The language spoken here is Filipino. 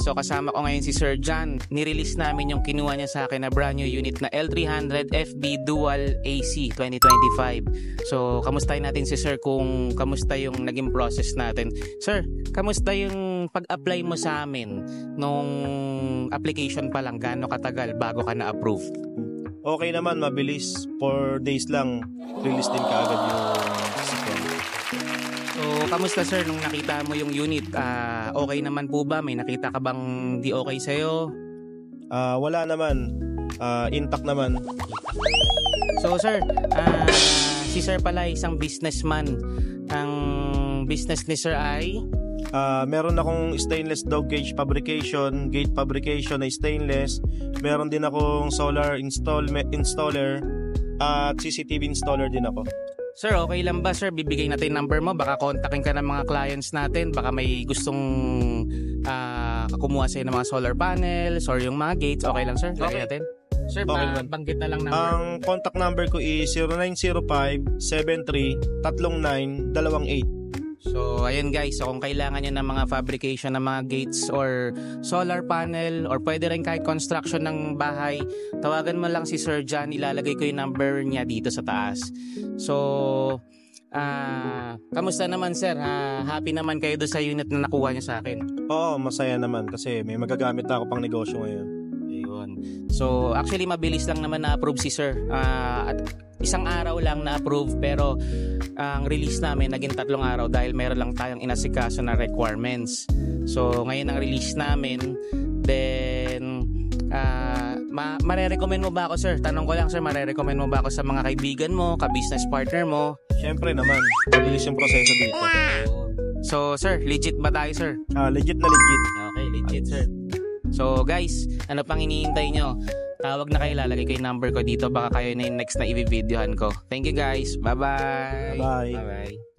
So kasama ko ngayon si Sir John. Nirelease namin yung kinuha niya sa akin na brand new unit na L300 FB Dual AC 2025. So kamustahin natin si Sir kung kamusta yung naging process natin. Sir, kamusta yung pag-apply mo sa amin nung application pa lang? Gaano katagal bago ka na-approve? Okay naman, mabilis. 4 days lang, release din kaagad yung sasakyan. So, kamusta sir nung nakita mo yung unit? Okay naman po ba? May nakita ka bang di okay sa'yo? Wala naman. Intact naman. So sir, si sir pala isang businessman. Ang business ni sir ay? Meron akong stainless dog cage fabrication, gate fabrication na stainless. Meron din akong solar installer at CCTV installer din ako. Sir, okay lang ba sir? Bibigay natin number mo. Baka kontakin ka ng mga clients natin. Baka may gustong kumuha sa'yo ng mga solar panels or yung mga gates. Okay lang sir? Okay. Natin. Sir, Okay. banggit na lang number. Ang contact number ko is 0905-73-3928. So, ayun guys. So, kung kailangan nyo ng mga fabrication ng mga gates or solar panel or pwede rin kahit construction ng bahay, tawagan mo lang si Sir John. Ilalagay ko yung number niya dito sa taas. So, kamusta naman sir? Happy naman kayo doon sa unit na nakuha nyo sa akin? Oo, masaya naman kasi may magagamit na ako pang negosyo ngayon. Ayun. So, actually mabilis lang naman na-approve si sir. At isang araw lang na-approve pero ang release namin naging 3 araw dahil meron lang tayong inasikaso na requirements. So, ngayon ang release namin. Then, marerecommend mo ba ako sir? Tanong ko lang sir, marerecommend mo ba ako sa mga kaibigan mo, ka-business partner mo? Siyempre naman, mabilis yung proseso dito. So, sir, legit ba tayo sir? Legit na legit. Okay, legit sir. So guys, ano pang iniintay nyo? Tawag na kayo, lalagay ko yung number ko dito. Baka kayo na yung next na i-videohan ko. Thank you guys. Bye-bye. Bye-bye. Bye-bye.